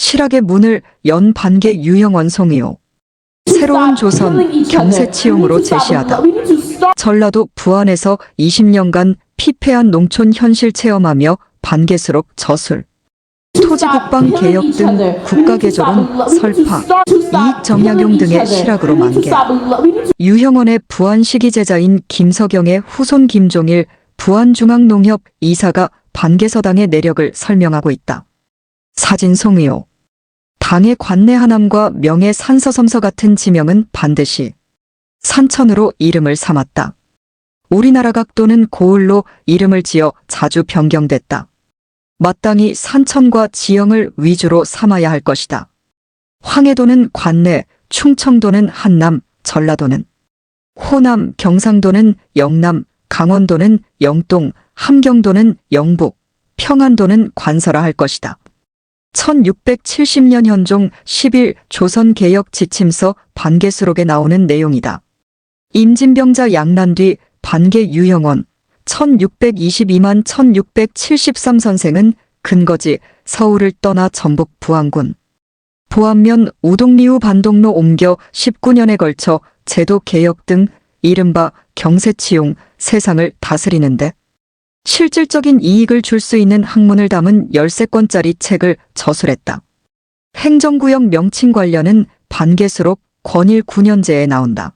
실학의 문을 연 반개 유형원 송이요. 새로운 조선 경세치용으로 제시하다. 전라도 부안에서 20년간 피폐한 농촌 현실 체험하며 반개수록 저술, 토지국방 개혁 등 국가개조론, 설파, 이익정약용 등의 실학으로 만개. 유형원의 부안 시기 제자인 김석영의 후손 김종일 부안중앙농협 이사가 반개서당의 내력을 설명하고 있다. 사진 송이요. 당의 관내 하남과 명예 산서섬서 같은 지명은 반드시 산천으로 이름을 삼았다. 우리나라 각도는 고을로 이름을 지어 자주 변경됐다. 마땅히 산천과 지형을 위주로 삼아야 할 것이다. 황해도는 관내, 충청도는 한남, 전라도는 호남, 경상도는 영남, 강원도는 영동, 함경도는 영북, 평안도는 관서라 할 것이다. 1670년 현종 10일 조선개혁 지침서 반개수록에 나오는 내용이다. 임진병자 양난 뒤 반개 유형원 1622만 1673 선생은 근거지 서울을 떠나 전북 부안군 보안면 우동리우 반동로 옮겨 19년에 걸쳐 제도 개혁 등 이른바 경세치용 세상을 다스리는데 실질적인 이익을 줄 수 있는 학문을 담은 13권짜리 책을 저술했다. 행정구역 명칭 관련은 반개수록 권일 9년제에 나온다.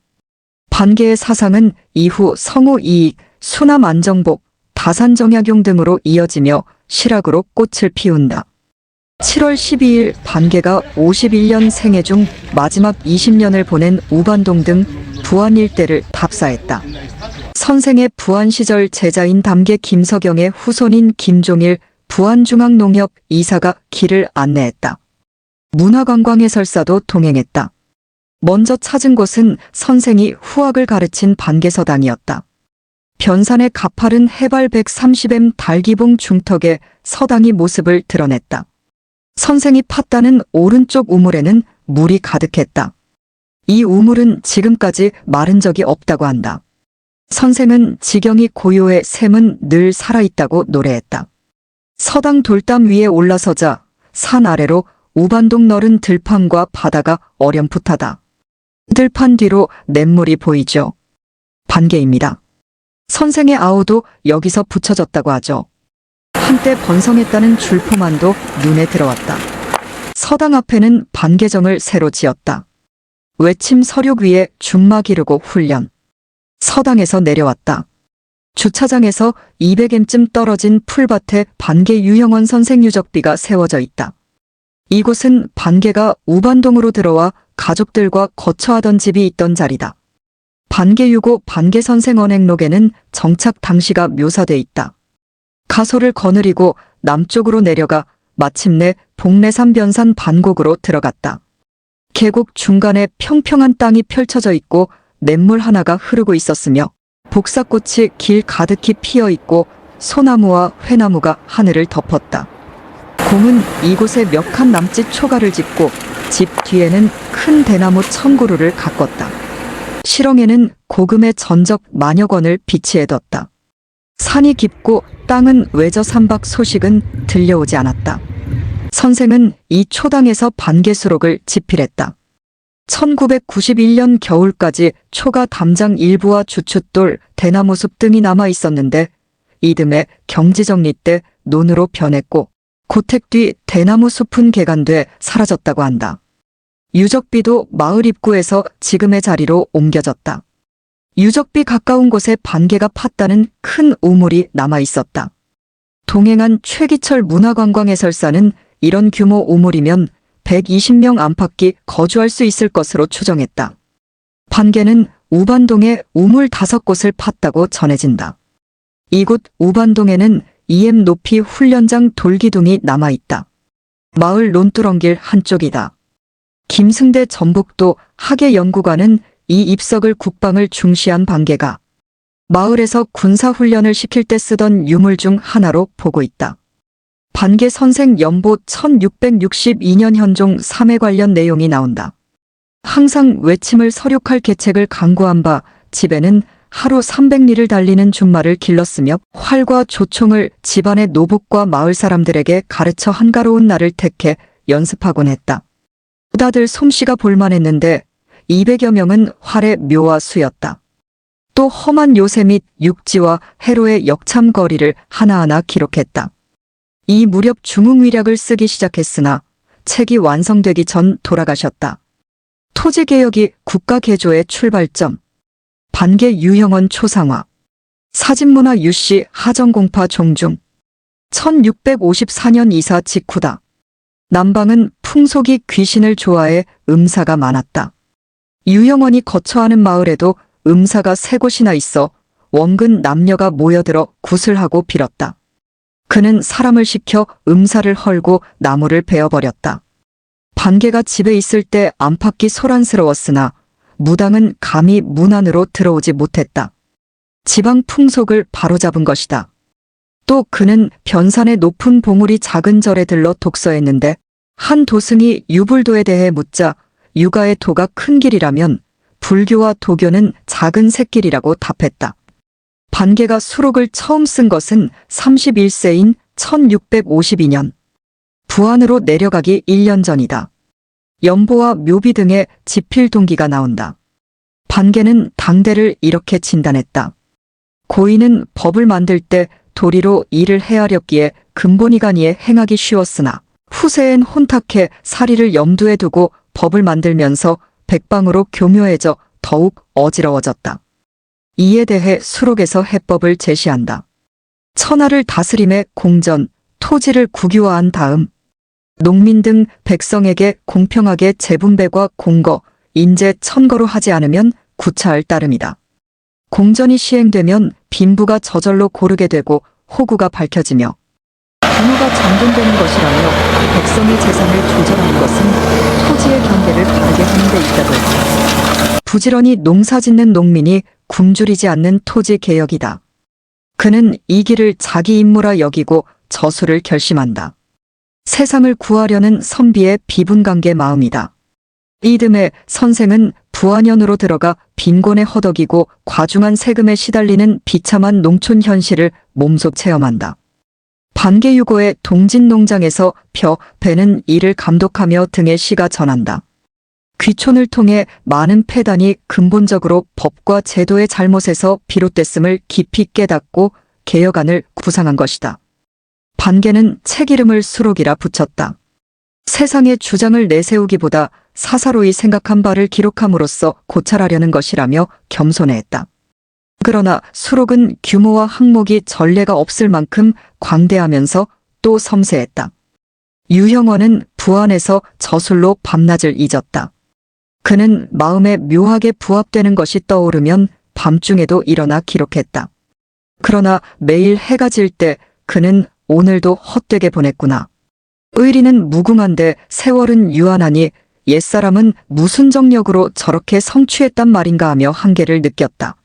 반개의 사상은 이후 성우 이익, 수남 안정복, 다산정약용 등으로 이어지며 실학으로 꽃을 피운다. 7월 12일 반개가 51년 생애 중 마지막 20년을 보낸 우반동 등 부안 일대를 답사했다. 선생의 부안 시절 제자인 담계 김석영의 후손인 김종일 부안중앙농협 이사가 길을 안내했다. 문화관광해설사도 동행했다. 먼저 찾은 곳은 선생이 후학을 가르친 반개서당이었다. 변산의 가파른 해발 130m 달기봉 중턱에 서당이 모습을 드러냈다. 선생이 팠다는 오른쪽 우물에는 물이 가득했다. 이 우물은 지금까지 마른 적이 없다고 한다. 선생은 지경이 고요해 샘은 늘 살아있다고 노래했다. 서당 돌담 위에 올라서자 산 아래로 우반동 너른 들판과 바다가 어렴풋하다. 들판 뒤로 냇물이 보이죠. 반개입니다. 선생의 아우도 여기서 붙여졌다고 하죠. 한때 번성했다는 줄포만도 눈에 들어왔다. 서당 앞에는 반개정을 새로 지었다. 외침 서륙 위에 준마 기르고 훈련. 서당에서 내려왔다. 주차장에서 200m쯤 떨어진 풀밭에 반개 유형원 선생 유적비가 세워져 있다. 이곳은 반개가 우반동으로 들어와 가족들과 거처하던 집이 있던 자리다. 반개유고 반개선생 언행록에는 정착 당시가 묘사돼 있다. 가소를 거느리고 남쪽으로 내려가 마침내 복례산 변산 반곡으로 들어갔다. 계곡 중간에 평평한 땅이 펼쳐져 있고 냇물 하나가 흐르고 있었으며 복사꽃이 길 가득히 피어 있고 소나무와 회나무가 하늘을 덮었다. 공은 이곳에 몇 칸 남짓 초가를 짓고 집 뒤에는 큰 대나무 1000그루를 가꿨다. 실ong에는 고금의 전적 만여 권을 비치해뒀다. 산이 깊고 땅은 외저 삼박 소식은 들려오지 않았다. 선생은 이 초당에서 반개수록을 집필했다. 1991년 겨울까지 초가 담장 일부와 주춧돌, 대나무숲 등이 남아 있었는데 이듬해 경지정리 때 논으로 변했고 고택 뒤 대나무 숲은 개간돼 사라졌다고 한다. 유적비도 마을 입구에서 지금의 자리로 옮겨졌다. 유적비 가까운 곳에 반개가 팠다는 큰 우물이 남아 있었다. 동행한 최기철 문화관광해설사는 이런 규모 우물이면 120명 안팎이 거주할 수 있을 것으로 추정했다. 반개는 우반동에 우물 5곳을 팠다고 전해진다. 이곳 우반동에는 2m 높이 훈련장 돌기둥이 남아있다. 마을 논두렁길 한쪽이다. 김승대 전북도 학예연구관은 이 입석을 국방을 중시한 반개가 마을에서 군사훈련을 시킬 때 쓰던 유물 중 하나로 보고 있다. 반개 선생 연보 1662년 현종 3회 관련 내용이 나온다. 항상 외침을 서륙할 계책을 강구한 바 집에는 하루 300리를 달리는 준말을 길렀으며 활과 조총을 집안의 노복과 마을 사람들에게 가르쳐 한가로운 날을 택해 연습하곤 했다. 다들 솜씨가 볼만했는데 200여 명은 활의 묘와 수였다. 또 험한 요새 및 육지와 해로의 역참거리를 하나하나 기록했다. 이 무렵 중흥위략을 쓰기 시작했으나 책이 완성되기 전 돌아가셨다. 토지개혁이 국가개조의 출발점. 반개 유형원 초상화. 사진문화 유씨 하정공파 종중. 1654년 이사 직후다. 남방은 풍속이 귀신을 좋아해 음사가 많았다. 유형원이 거처하는 마을에도 음사가 3곳이나 있어 원근 남녀가 모여들어 구슬하고 빌었다. 그는 사람을 시켜 음사를 헐고 나무를 베어버렸다. 반개가 집에 있을 때 안팎이 소란스러웠으나 무당은 감히 문 안으로 들어오지 못했다. 지방 풍속을 바로잡은 것이다. 또 그는 변산의 높은 봉우리 작은 절에 들러 독서했는데 한 도승이 유불도에 대해 묻자 유가의 도가 큰 길이라면 불교와 도교는 작은 샛길이라고 답했다. 반개가 수록을 처음 쓴 것은 31세인 1652년. 부안으로 내려가기 1년 전이다. 연보와 묘비 등의 지필 동기가 나온다. 반개는 당대를 이렇게 진단했다. 고인은 법을 만들 때 도리로 일을 헤아렸기에 근본이간이에 행하기 쉬웠으나 후세엔 혼탁해 사리를 염두에 두고 법을 만들면서 백방으로 교묘해져 더욱 어지러워졌다. 이에 대해 수록에서 해법을 제시한다. 천하를 다스림의 공전, 토지를 국유화한 다음 농민 등 백성에게 공평하게 재분배과 공거, 인재 천거로 하지 않으면 구차할 따름이다. 공전이 시행되면 빈부가 저절로 고르게 되고 호구가 밝혀지며 분노가 정돈되는 것이라며 백성의 재산을 조절하는 것은 토지의 경계를 바르게 하는 데 있다고 했다. 부지런히 농사짓는 농민이 굶주리지 않는 토지 개혁이다. 그는 이 길을 자기 임무라 여기고 저수를 결심한다. 세상을 구하려는 선비의 비분관계 마음이다. 이듬해 선생은 부안현으로 들어가 빈곤에 허덕이고 과중한 세금에 시달리는 비참한 농촌 현실을 몸소 체험한다. 반개유고의 동진농장에서 배는 이를 감독하며 등의 시가 전한다. 귀촌을 통해 많은 폐단이 근본적으로 법과 제도의 잘못에서 비롯됐음을 깊이 깨닫고 개혁안을 구상한 것이다. 반개는 책 이름을 수록이라 붙였다. 세상의 주장을 내세우기보다 사사로이 생각한 바를 기록함으로써 고찰하려는 것이라며 겸손해했다. 그러나 수록은 규모와 항목이 전례가 없을 만큼 광대하면서 또 섬세했다. 유형원은 부안에서 저술로 밤낮을 잊었다. 그는 마음에 묘하게 부합되는 것이 떠오르면 밤중에도 일어나 기록했다. 그러나 매일 해가 질 때 그는 오늘도 헛되게 보냈구나. 의리는 무궁한데 세월은 유한하니 옛사람은 무슨 정력으로 저렇게 성취했단 말인가 하며 한계를 느꼈다.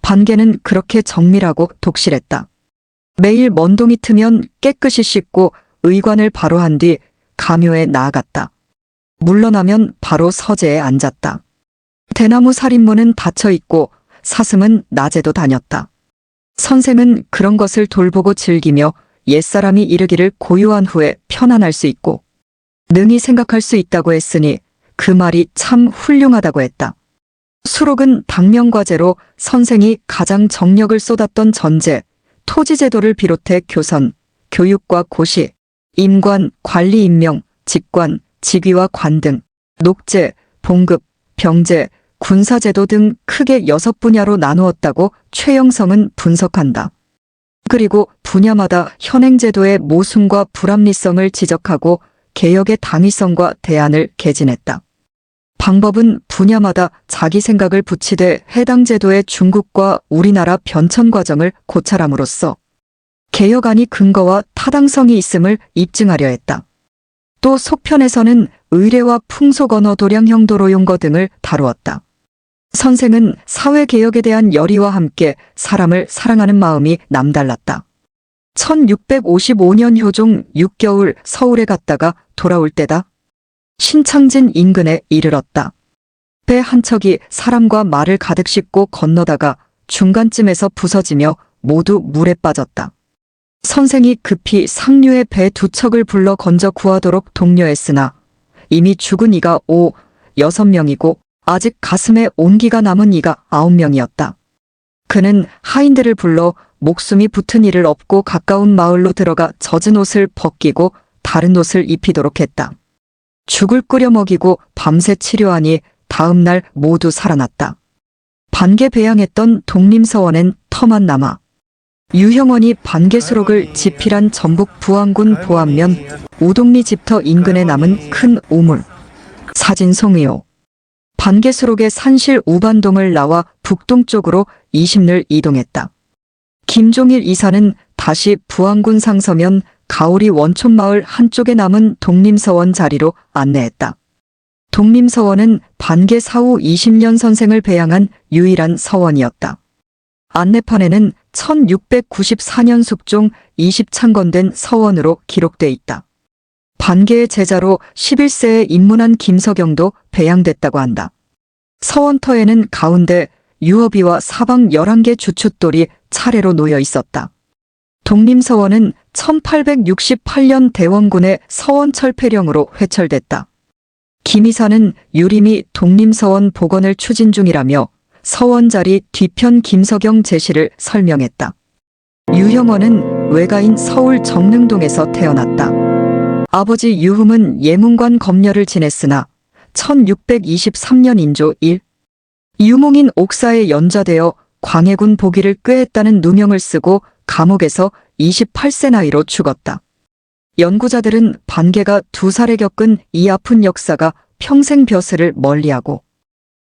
반개는 그렇게 정밀하고 독실했다. 매일 먼동이 트면 깨끗이 씻고 의관을 바로 한 뒤 가묘에 나아갔다. 물러나면 바로 서재에 앉았다. 대나무 살인문은 닫혀 있고 사슴은 낮에도 다녔다. 선생은 그런 것을 돌보고 즐기며 옛사람이 이르기를 고요한 후에 편안할 수 있고 능히 생각할 수 있다고 했으니 그 말이 참 훌륭하다고 했다. 수록은 당명과제로 선생이 가장 정력을 쏟았던 전제, 토지제도를 비롯해 교선, 교육과 고시, 임관, 관리 임명, 직관, 직위와 관 등, 녹제, 봉급, 병제, 군사제도 등 크게 6분야로 나누었다고 최영성은 분석한다. 그리고 분야마다 현행제도의 모순과 불합리성을 지적하고 개혁의 당위성과 대안을 개진했다. 방법은 분야마다 자기 생각을 붙이되 해당 제도의 중국과 우리나라 변천 과정을 고찰함으로써 개혁안이 근거와 타당성이 있음을 입증하려 했다. 또 속편에서는 의례와 풍속 언어 도량 형도로 용거 등을 다루었다. 선생은 사회개혁에 대한 열의와 함께 사람을 사랑하는 마음이 남달랐다. 1655년 효종 6겨울 서울에 갔다가 돌아올 때다. 신창진 인근에 이르렀다. 배 한 척이 사람과 말을 가득 싣고 건너다가 중간쯤에서 부서지며 모두 물에 빠졌다. 선생이 급히 상류의 배 2척을 불러 건져 구하도록 독려했으나 이미 죽은 이가 6명이고 아직 가슴에 온기가 남은 이가 9명이었다. 그는 하인들을 불러 목숨이 붙은 이를 업고 가까운 마을로 들어가 젖은 옷을 벗기고 다른 옷을 입히도록 했다. 죽을 끓여 먹이고 밤새 치료하니 다음 날 모두 살아났다. 반개 배양했던 독림서원엔 터만 남아 유형원이 반개수록을 지필한 전북 부안군 보안면 우동리 집터 인근에 남은 큰 우물. 사진 송의호. 반개수록의 산실 우반동을 나와 북동쪽으로 20를 이동했다. 김종일 이사는 다시 부안군 상서면 가오리 원촌마을 한쪽에 남은 독림서원 자리로 안내했다. 독림서원은 반개 사후 20년 선생을 배양한 유일한 서원이었다. 안내판에는 1694년 숙종 20창건된 서원으로 기록돼 있다. 반개의 제자로 11세에 입문한 김석영도 배양됐다고 한다. 서원터에는 가운데 유어비와 사방 11개 주춧돌이 차례로 놓여 있었다. 독림서원은 1868년 대원군의 서원철폐령으로 회철됐다. 김이사는 유림이 독림서원 복원을 추진 중이라며 서원자리 뒤편 김석영 제시를 설명했다. 유형원은 외가인 서울 정릉동에서 태어났다. 아버지 유흠은 예문관 검려를 지냈으나 1623년 인조 1. 유몽인 옥사에 연좌되어 광해군 보기를 꾀했다는 누명을 쓰고 감옥에서 28세 나이로 죽었다. 연구자들은 반개가 2살에 겪은 이 아픈 역사가 평생 벼슬을 멀리하고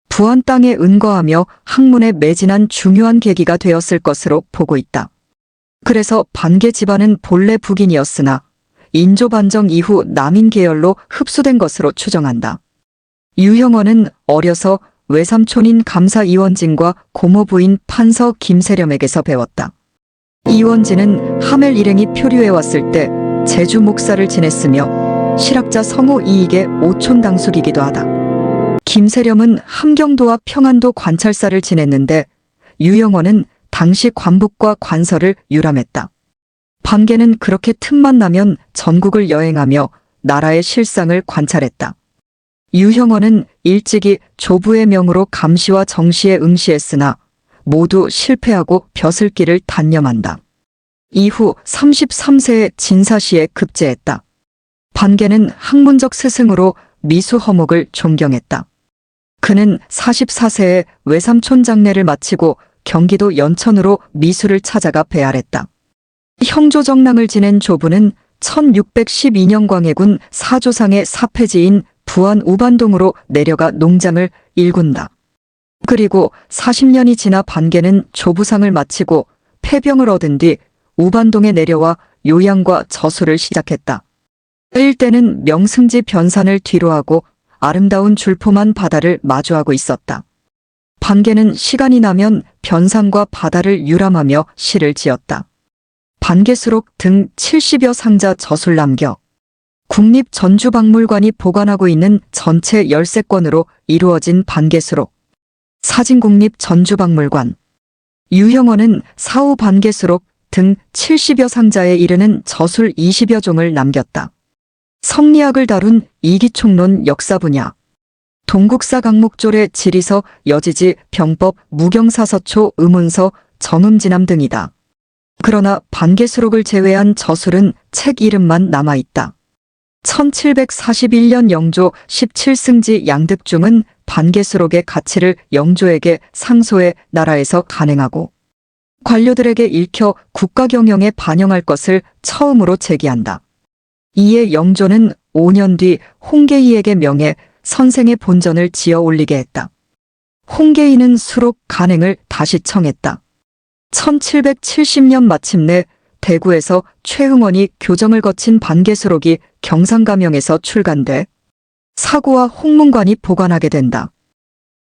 부안 땅에 은거하며 학문에 매진한 중요한 계기가 되었을 것으로 보고 있다. 그래서 반개 집안은 본래 북인이었으나 인조 반정 이후 남인 계열로 흡수된 것으로 추정한다. 유형원은 어려서 외삼촌인 감사 이원진과 고모 부인 판서 김세렴에게서 배웠다. 이원진은 하멜 일행이 표류해 왔을 때 제주 목사를 지냈으며 실학자 성우 이익의 오촌 당숙이기도 하다. 김세렴은 함경도와 평안도 관찰사를 지냈는데 유형원은 당시 관북과 관서를 유람했다. 반개는 그렇게 틈만 나면 전국을 여행하며 나라의 실상을 관찰했다. 유형원은 일찍이 조부의 명으로 감시와 정시에 응시했으나 모두 실패하고 벼슬길을 단념한다. 이후 33세에 진사시에 급제했다. 반개는 학문적 스승으로 미수 허목을 존경했다. 그는 44세에 외삼촌 장례를 마치고 경기도 연천으로 미수를 찾아가 배알했다. 형조정랑을 지낸 조부는 1612년 광해군 사조상의 사패지인 부안 우반동으로 내려가 농장을 일군다. 그리고 40년이 지나 반개는 조부상을 마치고 폐병을 얻은 뒤 우반동에 내려와 요양과 저수를 시작했다. 일대는 명승지 변산을 뒤로하고 아름다운 줄포만 바다를 마주하고 있었다. 반개는 시간이 나면 변산과 바다를 유람하며 시를 지었다. 반개수록 등 70여 상자 젖을 남겨 국립전주박물관이 보관하고 있는 전체 13권으로 이루어진 반개수록. 사진국립전주박물관. 유형원은 사후 반개수록 등 70여 상자에 이르는 저술 20여 종을 남겼다. 성리학을 다룬 이기총론 역사 분야. 동국사 강목졸의 지리서, 여지지, 병법, 무경사서초, 의문서, 정음진암 등이다. 그러나 반개수록을 제외한 저술은 책 이름만 남아있다. 1741년 영조 17승지 양득중은 반개수록의 가치를 영조에게 상소해 나라에서 간행하고 관료들에게 읽혀 국가 경영에 반영할 것을 처음으로 제기한다. 이에 영조는 5년 뒤 홍계이에게 명해 선생의 본전을 지어 올리게 했다. 홍계이는 수록 간행을 다시 청했다. 1770년 마침내 대구에서 최흥원이 교정을 거친 반개수록이 경상가명에서 출간돼 사고와 홍문관이 보관하게 된다.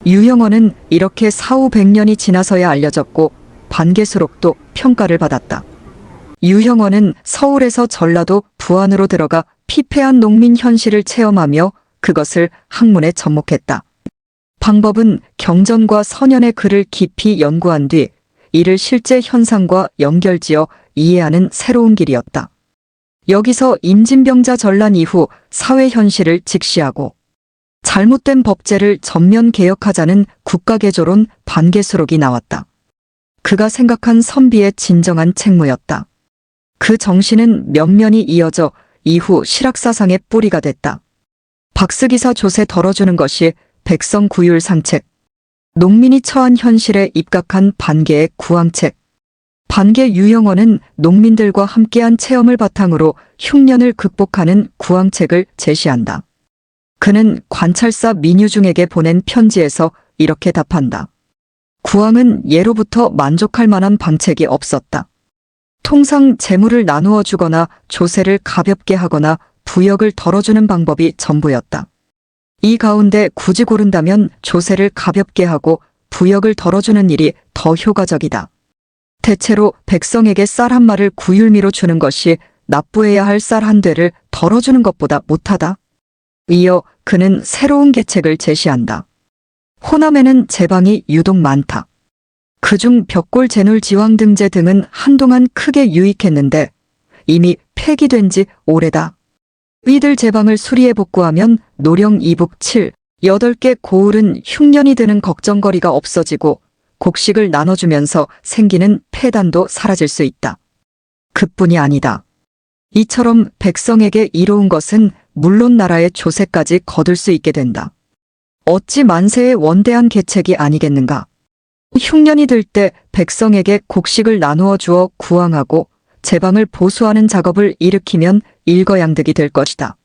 유형원은 이렇게 사후 100년이 지나서야 알려졌고 반개수록도 평가를 받았다. 유형원은 서울에서 전라도 부안으로 들어가 피폐한 농민 현실을 체험하며 그것을 학문에 접목했다. 방법은 경전과 선현의 글을 깊이 연구한 뒤 이를 실제 현상과 연결지어 이해하는 새로운 길이었다. 여기서 임진병자 전란 이후 사회 현실을 직시하고 잘못된 법제를 전면 개혁하자는 국가개조론 반개수록이 나왔다. 그가 생각한 선비의 진정한 책무였다. 그 정신은 면면이 이어져 이후 실학사상의 뿌리가 됐다. 박스기사 조세 덜어주는 것이 백성 구휼 상책, 농민이 처한 현실에 입각한 반개의 구황책, 반개 유영원은 농민들과 함께한 체험을 바탕으로 흉년을 극복하는 구황책을 제시한다. 그는 관찰사 민유중에게 보낸 편지에서 이렇게 답한다. 구황은 예로부터 만족할 만한 방책이 없었다. 통상 재물을 나누어 주거나 조세를 가볍게 하거나 부역을 덜어주는 방법이 전부였다. 이 가운데 굳이 고른다면 조세를 가볍게 하고 부역을 덜어주는 일이 더 효과적이다. 대체로 백성에게 쌀 한 마를 구휼미로 주는 것이 납부해야 할 쌀 한 되를 덜어주는 것보다 못하다. 이어 그는 새로운 계책을 제시한다. 호남에는 제방이 유독 많다. 그중 벽골 제놀지왕 등제 등은 한동안 크게 유익했는데 이미 폐기된 지 오래다. 이들 제방을 수리해 복구하면 노령 이북 7, 8개 고을은 흉년이 드는 걱정거리가 없어지고 곡식을 나눠주면서 생기는 폐단도 사라질 수 있다. 그뿐이 아니다. 이처럼 백성에게 이로운 것은 물론 나라의 조세까지 거둘 수 있게 된다. 어찌 만세의 원대한 계책이 아니겠는가. 흉년이 들 때 백성에게 곡식을 나누어 주어 구황하고 제방을 보수하는 작업을 일으키면 일거양득이 될 것이다.